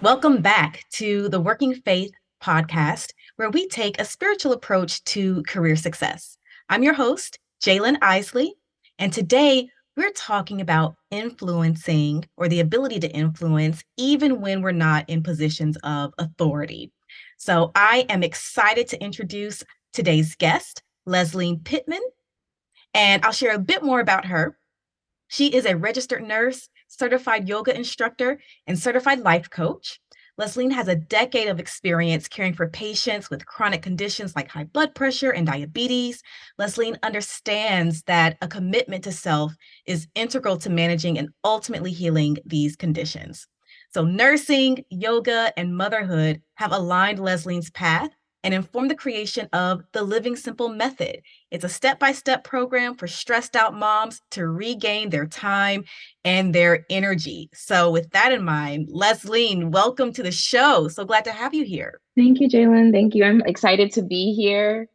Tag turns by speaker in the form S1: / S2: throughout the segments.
S1: Welcome back to the Working Faith podcast, where we take a spiritual approach to career success. I'm your host, Jalen Isley, and today we're talking about influencing or the ability to influence even when we're not in positions of authority. So I am excited to introduce today's guest, Lesline Pittman, and I'll share a bit more about her. She is a registered nurse, certified yoga instructor, and certified life coach. Lesline has a decade of experience caring for patients with chronic conditions like high blood pressure and diabetes. Lesline understands that a commitment to self is integral to managing and ultimately healing these conditions. So, nursing, yoga, and motherhood have aligned Lesline's path and informed the creation of the Living Simple Method. It's a step-by-step program for stressed out moms to regain their time and their energy. So with that in mind, Lesline, welcome to the show. So glad to have you here.
S2: Thank you, Jalen. Thank you. I'm excited to be here.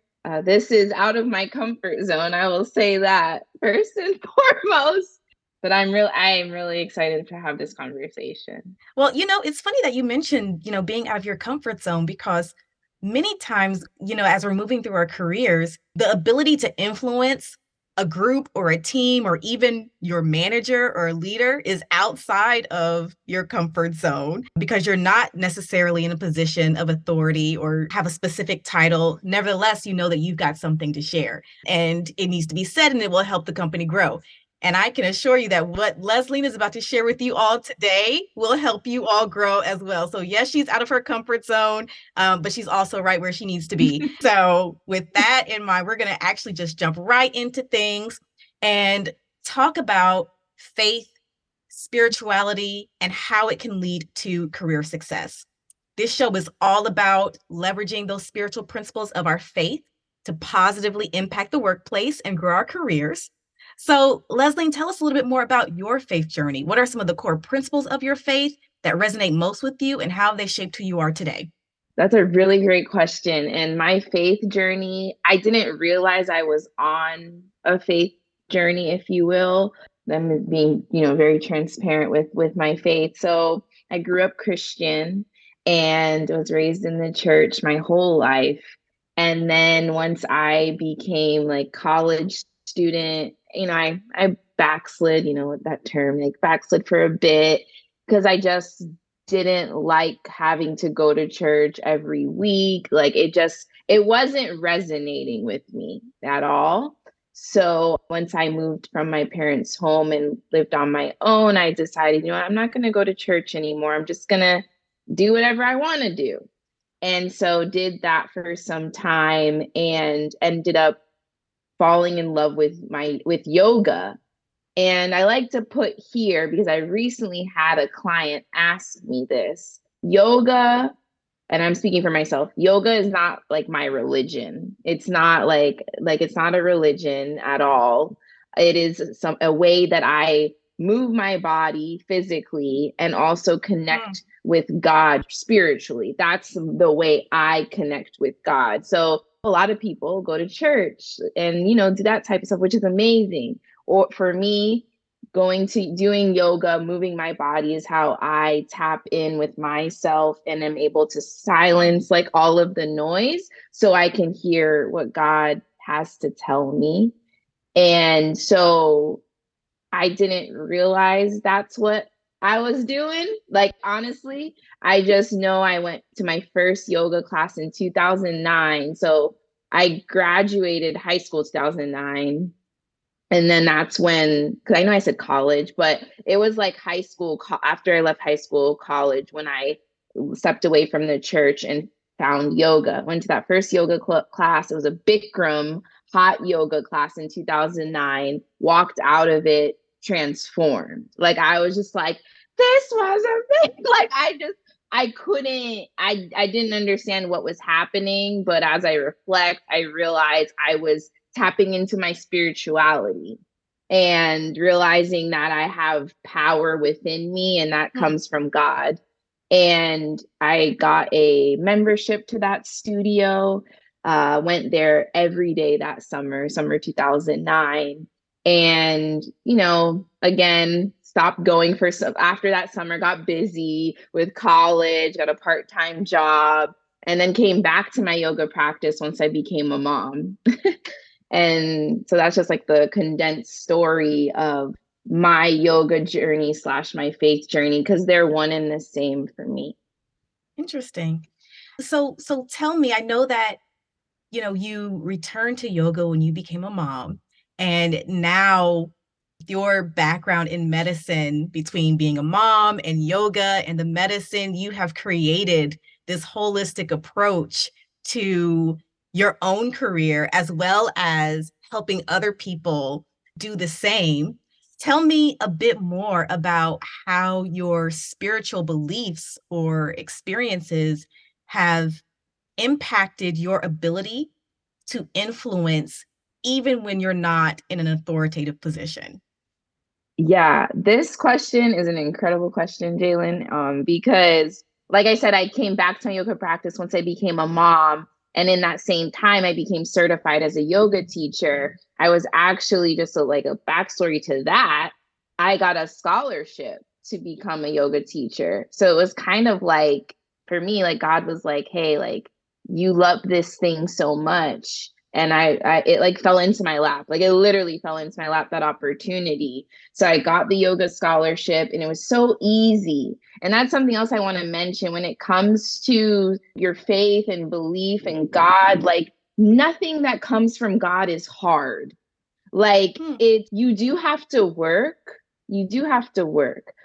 S2: This is out of my comfort zone. I will say that first and foremost. But I am really excited to have this conversation.
S1: Well, it's funny that you mentioned, being out of your comfort zone because many times, as we're moving through our careers, the ability to influence a group or a team or even your manager or leader is outside of your comfort zone because you're not necessarily in a position of authority or have a specific title. Nevertheless, you know that you've got something to share and it needs to be said and it will help the company grow. And I can assure you that what Lesline is about to share with you all today will help you all grow as well. So yes, she's out of her comfort zone, but she's also right where she needs to be. So with that in mind, we're going to actually just jump right into things and talk about faith, spirituality, and how it can lead to career success. This show is all about leveraging those spiritual principles of our faith to positively impact the workplace and grow our careers. So, Leslie, tell us a little bit more about your faith journey. What are some of the core principles of your faith that resonate most with you and how they shaped who you are today?
S2: That's a really great question. And my faith journey, I didn't realize I was on a faith journey, if you will. I'm being, very transparent with my faith. So I grew up Christian and was raised in the church my whole life. And then once I became like college student, I backslid, that term, like backslid for a bit because I just didn't like having to go to church every week. Like it wasn't resonating with me at all. So once I moved from my parents' home and lived on my own, I decided, I'm not going to go to church anymore. I'm just going to do whatever I want to do. And so did that for some time and ended up falling in love with yoga. And I like to put here, because I recently had a client ask me this, yoga, and I'm speaking for myself, yoga is not like my religion. It's not like it's not a religion at all. It is a way that I move my body physically and also connect with God spiritually. That's the way I connect with God. So a lot of people go to church and, do that type of stuff, which is amazing. Or for me, doing yoga, moving my body is how I tap in with myself and am able to silence like all of the noise so I can hear what God has to tell me. And so I didn't realize that's what I was doing. Like, honestly, I just know I went to my first yoga class in 2009. So I graduated high school 2009. And then that's when, because I know I said college, but it was like high school, after I left high school, college, when I stepped away from the church and found yoga. Went to that first yoga class. It was a Bikram hot yoga class in 2009. Walked out of it transformed. Like, I was just like, this was amazing. Like, I didn't understand what was happening. But as I reflect, I realized I was tapping into my spirituality and realizing that I have power within me and that comes from God. And I got a membership to that studio, went there every day that summer 2009. And, again, stopped going for some after that summer, got busy with college, got a part-time job, and then came back to my yoga practice once I became a mom. And so that's just like the condensed story of my yoga journey slash my faith journey, because they're one and the same for me.
S1: Interesting. So tell me, I know that you returned to yoga when you became a mom, and now your background in medicine, between being a mom and yoga and the medicine, you have created this holistic approach to your own career as well as helping other people do the same. Tell me a bit more about how your spiritual beliefs or experiences have impacted your ability to influence even when you're not in an authoritative position?
S2: Yeah, this question is an incredible question, Jalen, because like I said, I came back to my yoga practice once I became a mom. And in that same time, I became certified as a yoga teacher. I was actually just like a backstory to that. I got a scholarship to become a yoga teacher. So it was kind of like, for me, like God was like, hey, like you love this thing so much. And it like fell into my lap. Like it literally fell into my lap, that opportunity. So I got the yoga scholarship and it was so easy. And that's something else I want to mention when it comes to your faith and belief in God. Like nothing that comes from God is hard. Like
S1: Hmm,
S2: you do have to work,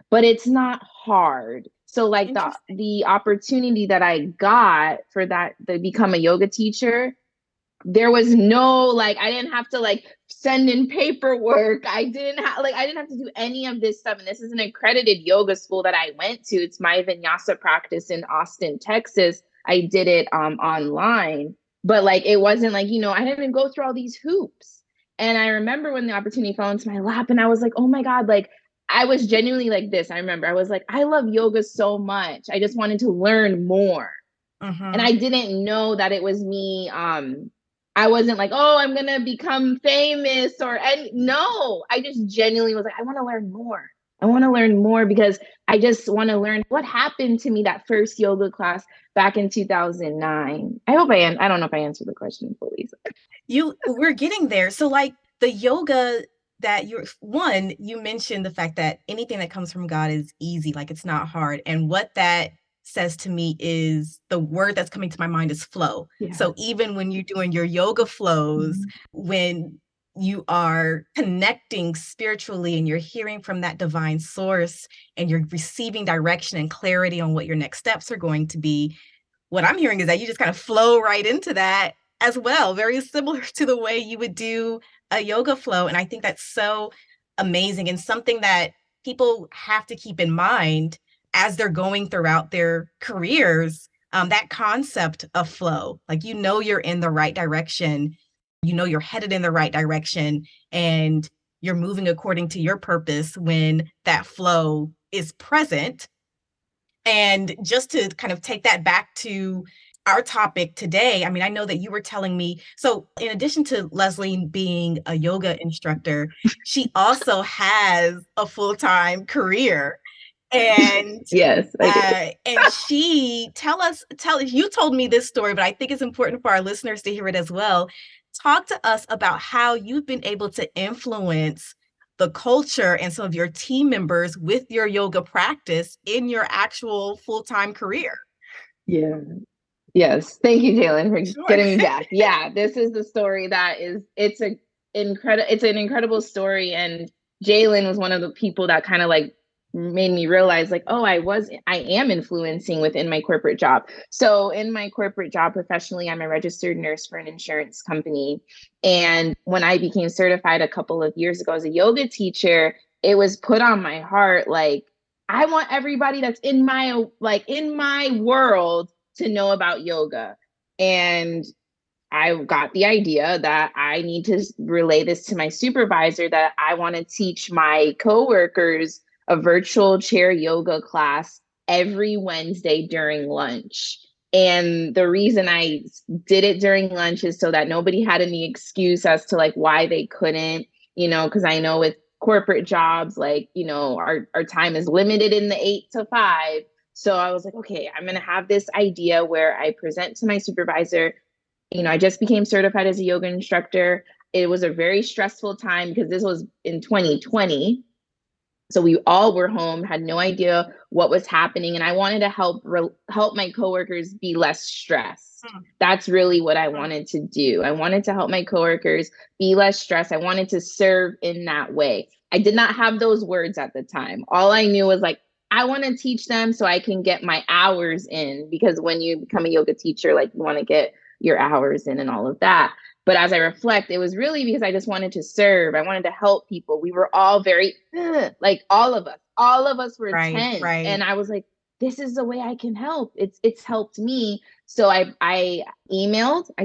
S2: but it's not hard. So like
S1: interesting.
S2: the opportunity that I got for that to become a yoga teacher, there was no like I didn't have to like send in paperwork. I didn't have to do any of this stuff. And this is an accredited yoga school that I went to. It's my vinyasa practice in Austin, Texas. I did it online, but like it wasn't like, I didn't go through all these hoops. And I remember when the opportunity fell into my lap and I was like, oh my God, like I was genuinely like this. I remember I was like, I love yoga so much. I just wanted to learn more. And I
S1: Hmm.
S2: didn't know that it was me. I wasn't like, oh, I'm gonna become famous or any. No, I just genuinely was like, I want to learn more. I want to learn more because I just want to learn what happened to me that first yoga class back in 2009. I don't know if I answered the question fully. So.
S1: We're getting there. So like the yoga that you mentioned the fact that anything that comes from God is easy, like it's not hard. And what that says to me is the word that's coming to my mind is flow.
S2: Yeah.
S1: So even when you're doing your yoga flows,
S2: Mhm.
S1: when you are connecting spiritually and you're hearing from that divine source and you're receiving direction and clarity on what your next steps are going to be, what I'm hearing is that you just kind of flow right into that as well, very similar to the way you would do a yoga flow. And I think that's so amazing and something that people have to keep in mind as they're going throughout their careers. That concept of flow, like you're in the right direction, you're headed in the right direction, and you're moving according to your purpose when that flow is present. And just to kind of take that back to our topic today, I mean, I know that you were telling me, so in addition to Leslie being a yoga instructor, she also has a full-time career. And
S2: Yes, I do.
S1: she tell you told me this story, but I think it's important for our listeners to hear it as well. Talk to us about how you've been able to influence the culture and some of your team members with your yoga practice in your actual full-time career.
S2: Yeah. Yes. Thank you, Jalen, for
S1: Sure.
S2: getting me back. Yeah, this is the story that is it's an incredible story. And Jalen was one of the people that kind of like made me realize like, oh, I am influencing within my corporate job. So in my corporate job professionally, I'm a registered nurse for an insurance company. And when I became certified a couple of years ago as a yoga teacher, it was put on my heart like I want everybody that's in my world to know about yoga. And I got the idea that I need to relay this to my supervisor that I want to teach my coworkers a virtual chair yoga class every Wednesday during lunch. And the reason I did it during lunch is so that nobody had any excuse as to like why they couldn't. because I know with corporate jobs, like, our time is limited in the 8 to 5. So I was like, okay, I'm going to have this idea where I present to my supervisor. I just became certified as a yoga instructor. It was a very stressful time because this was in 2020. So we all were home, had no idea what was happening, and I wanted to help my coworkers be less stressed.
S1: Mm,
S2: That's really what I
S1: mm.
S2: wanted to do. I wanted to help my coworkers be less stressed. I wanted to serve in that way. I did not have those words at the time. All I knew was like, I want to teach them so I can get my hours in, because when you become a yoga teacher, like, you want to get your hours in and all of that. But as I reflect, it was really because I just wanted to serve. I wanted to help people. We were all very, like, all of us were
S1: Right,
S2: tense. And
S1: right.
S2: I was like, this is the way I can help. It's helped me. So I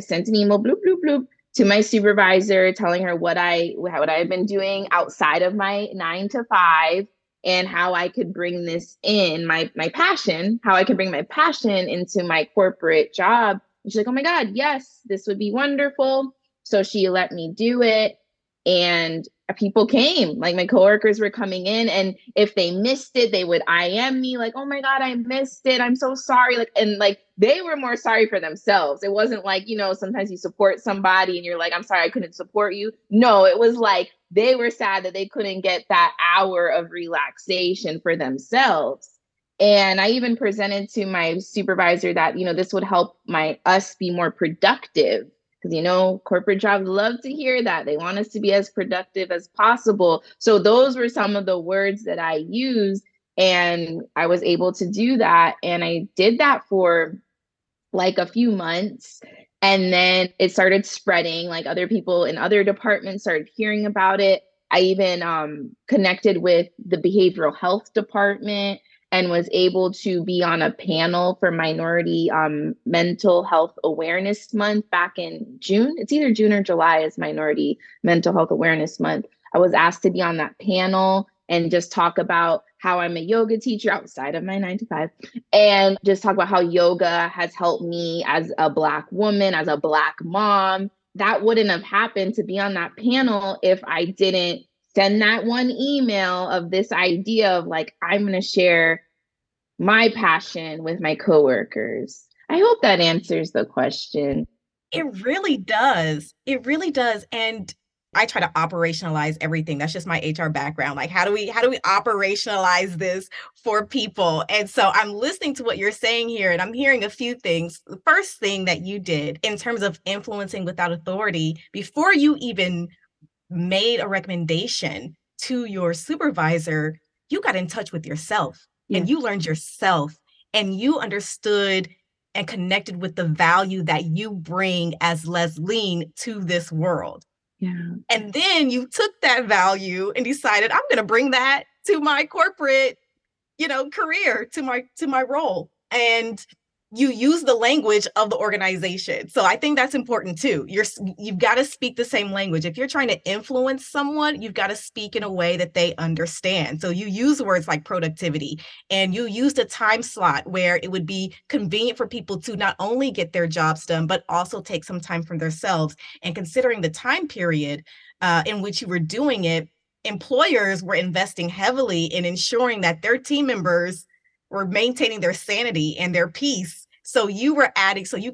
S2: sent an email, bloop, bloop, bloop, to my supervisor, telling her what I had been doing outside of my 9 to 5, and how I could bring this in, my passion, how I could bring my passion into my corporate job. And she's like, oh my God, yes, this would be wonderful. So she let me do it. And people came, like, my coworkers were coming in, and if they missed it, they would IM me like, oh my God, I missed it, I'm so sorry. Like, and like, they were more sorry for themselves. It wasn't like, sometimes you support somebody and you're like, I'm sorry I couldn't support you. No, it was like they were sad that they couldn't get that hour of relaxation for themselves. And I even presented to my supervisor that, this would help us be more productive, because, corporate jobs love to hear that. They want us to be as productive as possible. So those were some of the words that I used, and I was able to do that. And I did that for like a few months. And then it started spreading, like, other people in other departments started hearing about it. I even connected with the behavioral health department and was able to be on a panel for Minority Mental Health Awareness Month back in June. It's either June or July is Minority Mental Health Awareness Month. I was asked to be on that panel and just talk about how I'm a yoga teacher outside of my 9 to 5, and just talk about how yoga has helped me as a Black woman, as a Black mom. That wouldn't have happened to be on that panel if I didn't send that one email of this idea of, like, I'm going to share my passion with my coworkers. I hope that answers the question.
S1: It really does. It really does. And I try to operationalize everything. That's just my HR background. Like, how do we operationalize this for people? And so I'm listening to what you're saying here, and I'm hearing a few things. The first thing that you did in terms of influencing without authority, before you even made a recommendation to your supervisor, you got in touch with yourself and
S2: Yes.
S1: you learned yourself and you understood and connected with the value that you bring as Lesline to this world.
S2: Yeah.
S1: And then you took that value and decided, I'm going to bring that to my corporate, career, to my role. And you use the language of the organization. So I think that's important too. You've got to speak the same language. If you're trying to influence someone, you've got to speak in a way that they understand. So you use words like productivity, and you used a time slot where it would be convenient for people to not only get their jobs done, but also take some time for themselves. And considering the time period in which you were doing it, employers were investing heavily in ensuring that their team members were maintaining their sanity and their peace. So you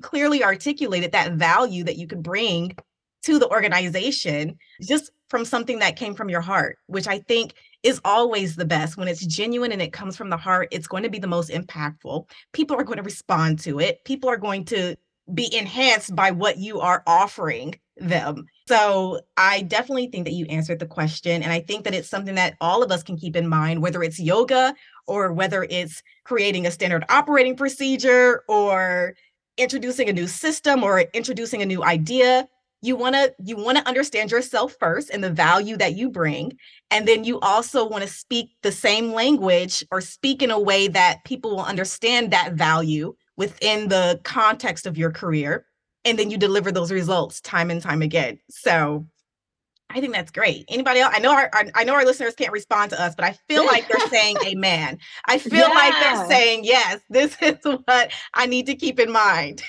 S1: clearly articulated that value that you could bring to the organization just from something that came from your heart, which I think is always the best. When it's genuine and it comes from the heart, it's going to be the most impactful. People are going to respond to it. People are going to be enhanced by what you are offering them. So I definitely think that you answered the question. And I think that it's something that all of us can keep in mind, whether it's yoga or whether it's creating a standard operating procedure or introducing a new system or introducing a new idea. You want to understand yourself first and the value that you bring, and then you also want to speak the same language or speak in a way that people will understand that value within the context of your career, and then you deliver those results time and time again. So I think that's great. Anybody else? I know our listeners can't respond to us, but I feel like they're saying amen. I feel like they're
S2: Yeah.
S1: saying yes. This is what I need to keep in mind.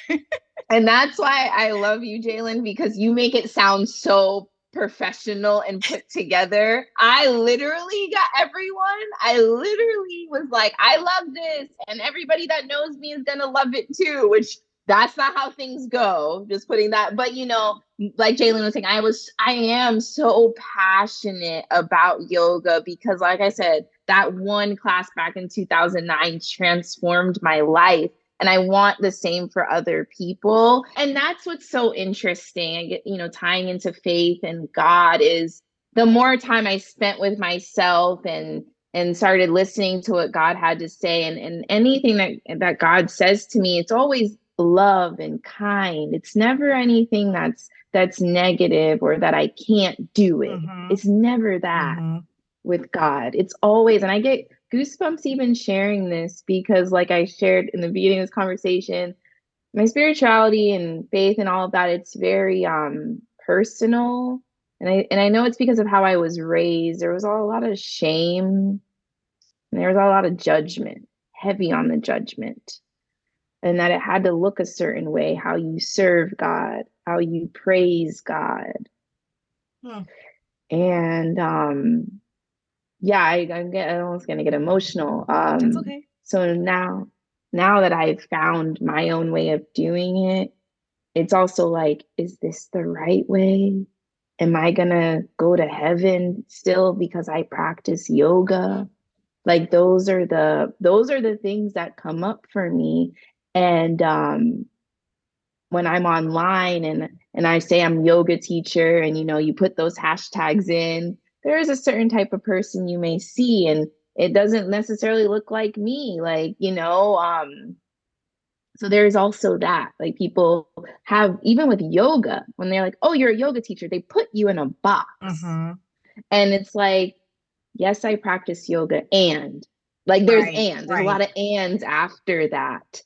S2: And that's why I love you, Jalen, because you make it sound so professional and put together. I literally got everyone. I literally was like, I love this. And everybody that knows me is going to love it too, which that's not how things go. Just putting that. But, you know, like Jalen was saying, I am so passionate about yoga because, like I said, that one class back in 2009 transformed my life. And I want the same for other people. And that's what's so interesting. I get, you know, tying into faith and God is the more time I spent with myself and started listening to what God had to say and anything that God says to me, it's always love and kind. It's never anything that's negative or that I can't do it.
S1: Mm-hmm.
S2: It's never that
S1: Mm-hmm.
S2: with God. It's always, and I get goosebumps even sharing this because, like I shared in the beginning of this conversation, my spirituality and faith and all of that, it's very personal. And I know it's because of how I was raised. There was a lot of shame and there was a lot of judgment, heavy on the judgment. And that it had to look a certain way, how you serve God, how you praise God.
S1: Hmm.
S2: And yeah, I'm almost gonna get emotional.
S1: That's okay.
S2: So now that I've found my own way of doing it, it's also like, is this the right way? Am I gonna go to heaven still because I practice
S1: Hmm.
S2: yoga? Like those are the things that come up for me. And when I'm online and I say I'm yoga teacher and you know you put those hashtags in, there is a certain type of person you may see and it doesn't necessarily look like me. Like, so there's also that. Like people have even with yoga, when they're like, oh, you're a yoga teacher, they put you in a box.
S1: Mm-hmm.
S2: And it's like, yes, I practice yoga and like
S1: Right.
S2: there's a lot
S1: Right.
S2: of ands after that.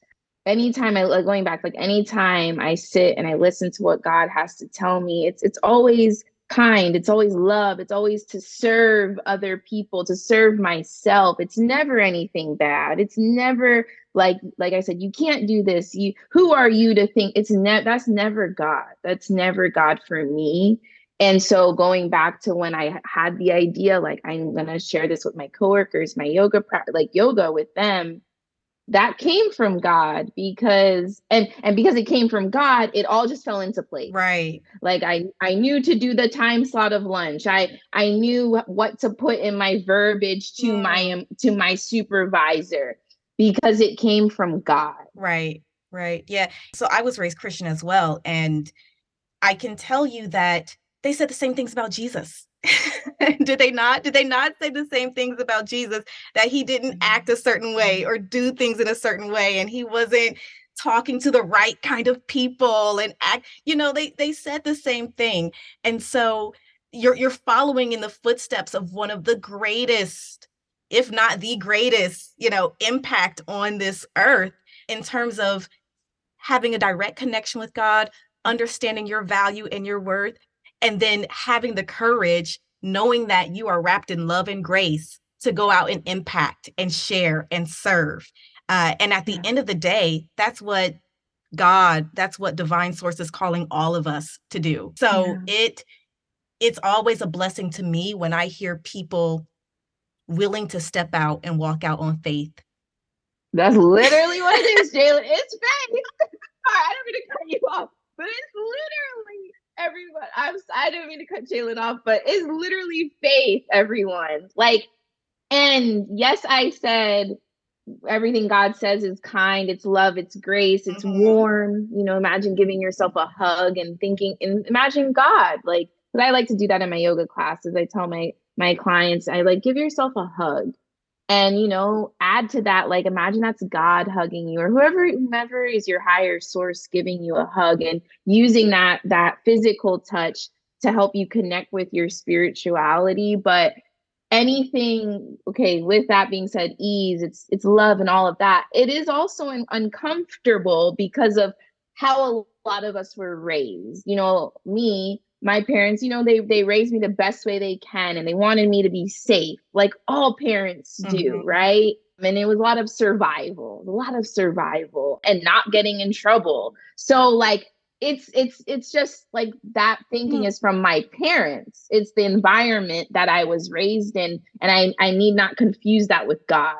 S2: Anytime I like going back, like anytime I sit and I listen to what God has to tell me, it's always kind, it's always love, it's always to serve other people, to serve myself. It's never anything bad. It's never like I said, you can't do this. You who are you to think that's never God. That's never God for me. And so going back to when I had the idea, like I'm gonna share this with my coworkers, my like yoga with them, that came from God because and because it came from God, it all just fell into place.
S1: Right.
S2: Like I knew to do the time slot of lunch. I knew what to put in my verbiage
S1: Hmm.
S2: to my supervisor because it came from God.
S1: Right. Right. Yeah. So I was raised Christian as well. And I can tell you that they said the same things about Jesus. Did they not? Did they not say the same things about Jesus, that he didn't act a certain way or do things in a certain way and he wasn't talking to the right kind of people and act, they said the same thing. And so you're following in the footsteps of one of the greatest, if not the greatest, impact on this earth in terms of having a direct connection with God, understanding your value and your worth, and then having the courage, knowing that you are wrapped in love and grace to go out and impact and share and serve. And at the
S2: Yeah.
S1: end of the day, that's what divine source is calling all of us to do. So
S2: Yeah.
S1: it's always a blessing to me when I hear people willing to step out and walk out on faith.
S2: That's literally what it is, Jalen. It's faith. Sorry, I don't mean to cut you off, but it's literally everyone. I don't mean to cut Jalen off, but it's literally faith, everyone. Like, and yes, I said everything God says is kind, it's love, it's grace, it's
S1: Mm-hmm.
S2: warm. You know, imagine giving yourself a hug and thinking, and imagine God. Like, because I like to do that in my yoga classes. I tell my clients, I like give yourself a hug and add to that, like imagine that's God hugging you or whomever is your higher source giving you a hug and using that physical touch to help you connect with your spirituality. But anything, okay, with that being said, ease, it's love and all of that, it is also uncomfortable because of how a lot of us were raised. My parents, they raised me the best way they can and they wanted me to be safe, like all parents do,
S1: Mm-hmm.
S2: right? And it was a lot of survival and not getting in trouble. So like it's just like that thinking
S1: Mm,
S2: is from my parents. It's the environment that I was raised in, and I need not confuse that with God.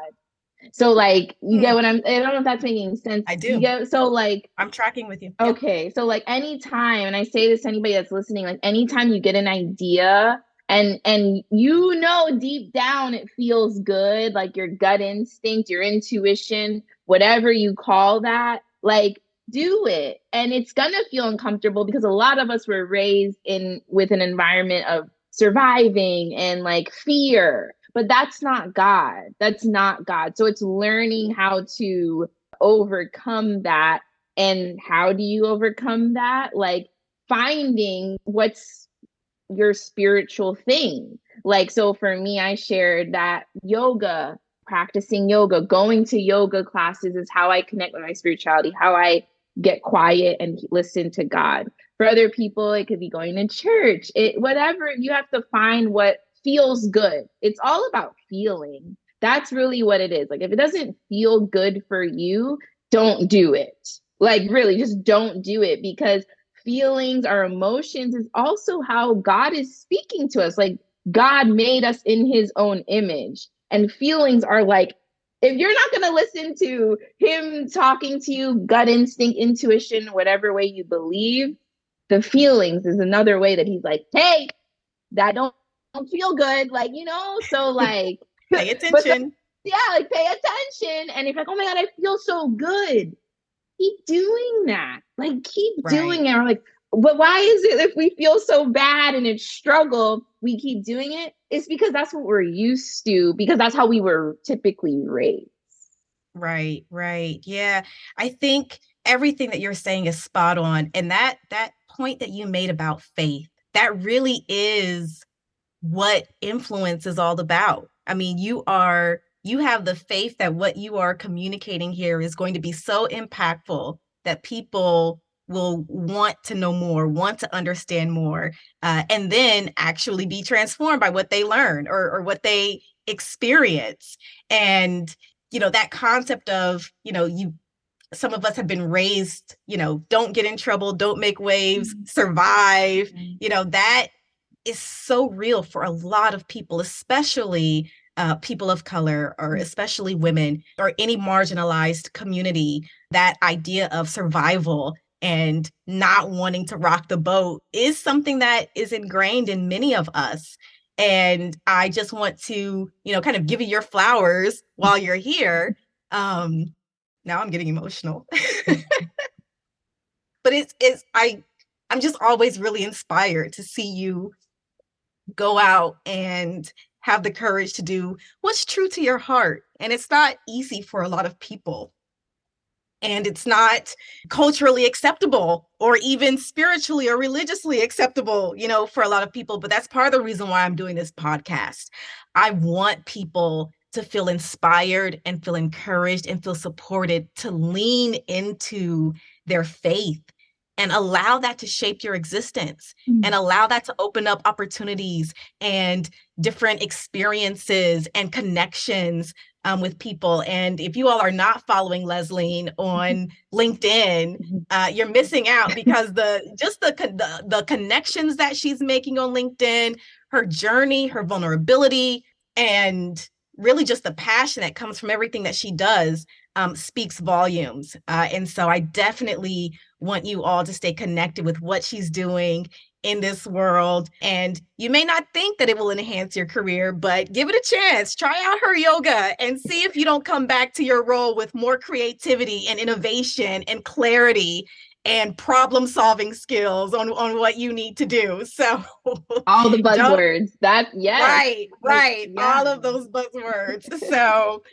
S2: So like you get
S1: mm,
S2: what I don't know if that's making sense.
S1: I
S2: You
S1: do.
S2: get so like
S1: I'm tracking with you. Yep.
S2: okay, so like anytime, and I say this to anybody that's listening, like anytime you get an idea and you know deep down it feels good, like your gut instinct, your intuition, whatever you call that, like do it. And it's gonna feel uncomfortable because a lot of us were raised in with an environment of surviving and like fear. But that's not God. That's not God. So it's learning how to overcome that. And how do you overcome that? Like finding what's your spiritual thing. Like, so for me, I shared that yoga, practicing yoga, going to yoga classes is how I connect with my spirituality, how I get quiet and listen to God. For other people, it could be going to church. Whatever, you have to find what feels good. It's all about feeling. That's really what it is. Like, if it doesn't feel good for you, don't do it. Like, really, just don't do it, because feelings, our emotions is also how God is speaking to us. Like God made us in his own image. And feelings are like, if you're not going to listen to him talking to you, gut instinct, intuition, whatever way you believe, the feelings is another way that he's like, hey, that don't feel good. Like, so like,
S1: Pay
S2: but
S1: attention.
S2: yeah, like pay attention. And if like, oh my God, I feel so good, keep doing that. Like keep
S1: Right.
S2: doing it. Or like, but why is it if we feel so bad and it's struggle, we keep doing it? It's because that's what we're used to, because that's how we were typically raised.
S1: Right, right. Yeah. I think everything that you're saying is spot on. And that point that you made about faith, that really is what influence is all about. I mean, you have the faith that what you are communicating here is going to be so impactful that people will want to know more, want to understand more, and then actually be transformed by what they learn or what they experience. And that concept of you some of us have been raised, don't get in trouble, don't make waves, survive, that is so real for a lot of people, especially people of color, or especially women, or any marginalized community. That idea of survival and not wanting to rock the boat is something that is ingrained in many of us. And I just want to, kind of give you your flowers while you're here. Now I'm getting emotional. But I'm just always really inspired to see you go out and have the courage to do what's true to your heart. And it's not easy for a lot of people. And it's not culturally acceptable or even spiritually or religiously acceptable, for a lot of people. But that's part of the reason why I'm doing this podcast. I want people to feel inspired and feel encouraged and feel supported to lean into their faith and allow that to shape your existence and allow that to open up opportunities and different experiences and connections with people. And if you all are not following Lesline on LinkedIn, you're missing out, because the connections that she's making on LinkedIn, her journey, her vulnerability, and really just the passion that comes from everything that she does speaks volumes. And so I definitely want you all to stay connected with what she's doing in this world. And you may not think that it will enhance your career, but give it a chance. Try out her yoga and see if you don't come back to your role with more creativity and innovation and clarity and problem solving skills on what you need to do. So
S2: All the
S1: don't
S2: buzzwords. That yes. Like
S1: right.
S2: yeah.
S1: All of those buzzwords. So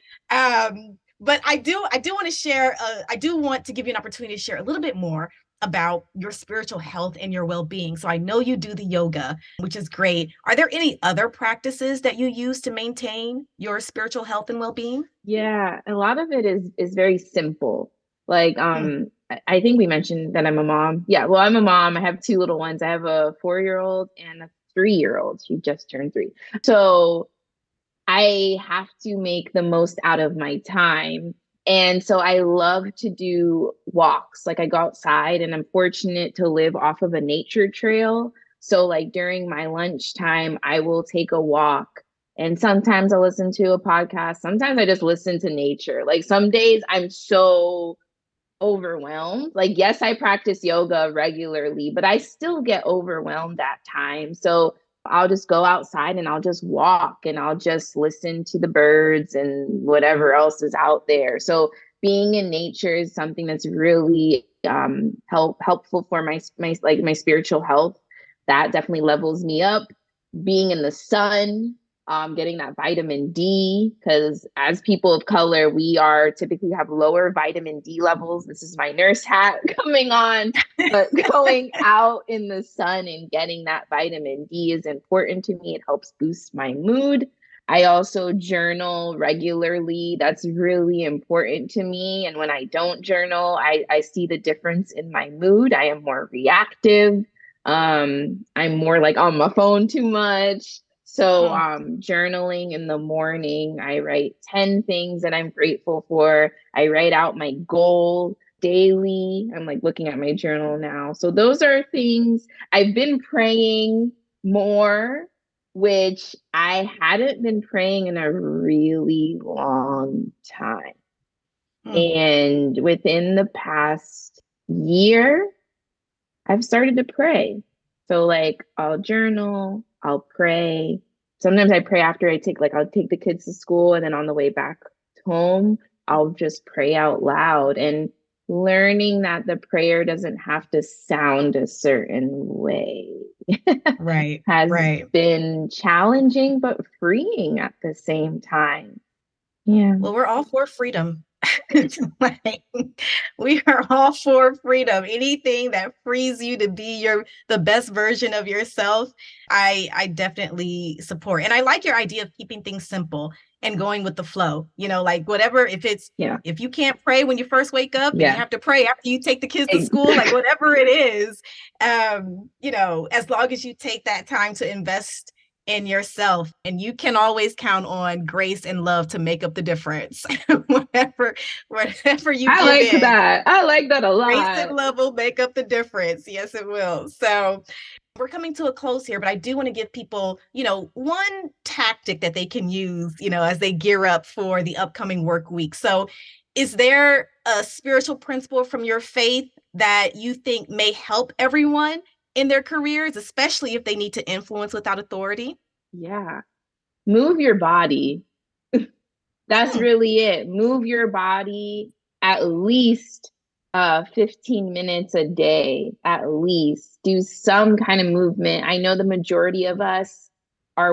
S1: but I do want to share I do want to give you an opportunity to share a little bit more about your spiritual health and your well-being. So I know you do the yoga, which is great. Are there any other practices that you use to maintain your spiritual health and well-being?
S2: Yeah, a lot of it is very simple. Like
S1: Hmm.
S2: I think we mentioned that I'm a mom. Yeah, well, I'm a mom. I have two little ones. I have a 4-year-old and a 3-year-old. She just turned 3. So I have to make the most out of my time. And so I love to do walks. Like I go outside and I'm fortunate to live off of a nature trail. So like during my lunchtime, I will take a walk and sometimes I listen to a podcast. Sometimes I just listen to nature. Like some days I'm so overwhelmed. Like, yes, I practice yoga regularly, but I still get overwhelmed at times. So I'll just go outside and I'll just walk and I'll just listen to the birds and whatever else is out there. So being in nature is something that's really helpful for my spiritual health. That definitely levels me up. Being in the sun, getting that vitamin D, because as people of color, we are typically have lower vitamin D levels. This is my nurse hat coming on, but going out in the sun and getting that vitamin D is important to me. It helps boost my mood. I also journal regularly. That's really important to me. And when I don't journal, I see the difference in my mood. I am more reactive. I'm more like on my phone too much. So
S1: Hmm.
S2: journaling in the morning, I write 10 things that I'm grateful for. I write out my goal daily. I'm like looking at my journal now. So those are things I've been praying more, which I hadn't been praying in a really long time.
S1: Hmm.
S2: And within the past year, I've started to pray. So like I'll journal, I'll pray. Sometimes I pray after I'll take the kids to school and then on the way back home, I'll just pray out loud and learning that the prayer doesn't have to sound a certain way
S1: Right,
S2: has
S1: right.
S2: been challenging but freeing at the same time. Yeah.
S1: Well, we're all for freedom. Like, we are all for freedom. Anything that frees you to be the best version of yourself, I definitely support. And I like your idea of keeping things simple and going with the flow. Like whatever,
S2: Yeah.
S1: if you can't pray when you first wake up and you
S2: Yeah.
S1: have to pray after you take the kids to school, like whatever it is, as long as you take that time to invest in yourself, and you can always count on grace and love to make up the difference. Whatever you
S2: I
S1: give
S2: like
S1: in,
S2: that. I like that a
S1: grace
S2: lot.
S1: and love will make up the difference. Yes, it will. So we're coming to a close here, but I do want to give people, one tactic that they can use, as they gear up for the upcoming work week. So is there a spiritual principle from your faith that you think may help everyone in their careers, especially if they need to influence without authority?
S2: Yeah. Move your body. That's
S1: Hmm.
S2: really it. Move your body at least 15 minutes a day, at least. Do some kind of movement. I know the majority of us are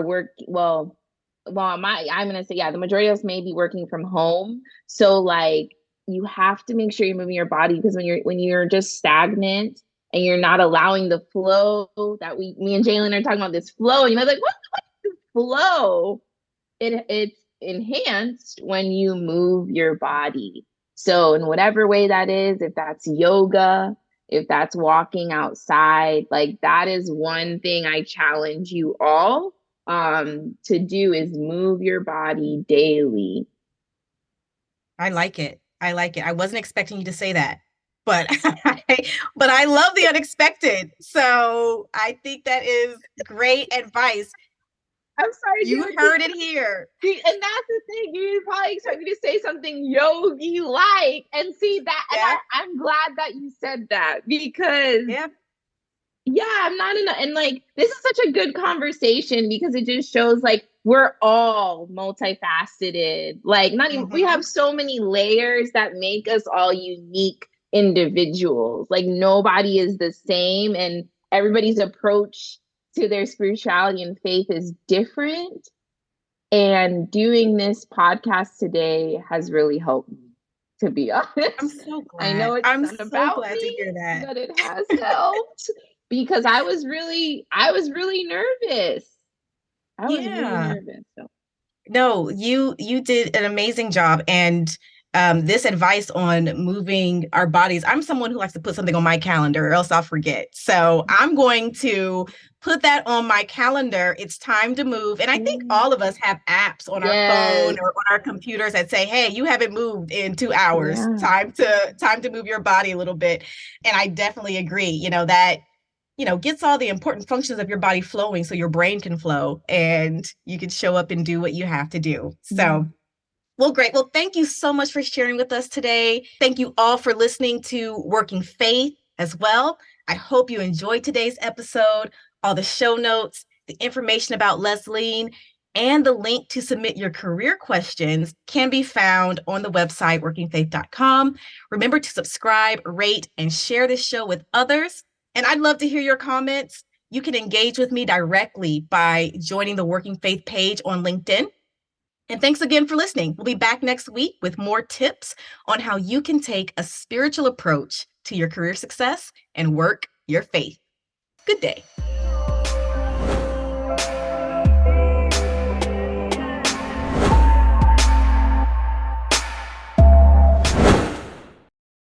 S2: I'm gonna say, yeah, the majority of us may be working from home. So like you have to make sure you're moving your body because when you're just stagnant and you're not allowing the flow that me and Jalen are talking about this flow, and you might be like, what flow? It's enhanced when you move your body. So in whatever way that is, if that's yoga, if that's walking outside, like that is one thing I challenge you all to do is move your body daily.
S1: I like it. I like it. I wasn't expecting you to say that, but but I love the unexpected. So I think that is great advice.
S2: I'm sorry,
S1: You heard it here.
S2: and that's the thing. You probably expect me to say something yogi like, and see that, and
S1: Yeah.
S2: I'm glad that you said that because
S1: Yeah.
S2: yeah, I'm not in and like this is such a good conversation because it just shows like we're all multifaceted. Like not even we
S1: Mm-hmm.
S2: have so many layers that make us all unique individuals. Like nobody is the same and everybody's approach to their spirituality and faith is different. And doing this podcast today has really helped me, to be
S1: I'm
S2: honest.
S1: so
S2: I know
S1: glad.
S2: it's
S1: I'm
S2: not
S1: so
S2: about
S1: glad to
S2: me,
S1: hear that.
S2: but it has helped because I was really nervous. I was really
S1: Yeah.
S2: nervous. So
S1: No, you did an amazing job, and this advice on moving our bodies. I'm someone who likes to put something on my calendar or else I'll forget. So I'm going to put that on my calendar. It's time to move. And I think
S2: Mm.
S1: all of us have apps on our phone
S2: Yes.
S1: or on our computers that say, hey, you haven't moved in 2 hours.
S2: Yeah.
S1: Time to move your body a little bit. And I definitely agree, that gets all the important functions of your body flowing so your brain can flow and you can show up and do what you have to do. So,
S2: Mm.
S1: well, great. Well, thank you so much for sharing with us today. Thank you all for listening to Working Faith as well. I hope you enjoyed today's episode. All the show notes, the information about Lesline, and the link to submit your career questions can be found on the website workingfaith.com. Remember to subscribe, rate, and share this show with others. And I'd love to hear your comments. You can engage with me directly by joining the Working Faith page on LinkedIn. And thanks again for listening. We'll be back next week with more tips on how you can take a spiritual approach to your career success and work your faith. Good day.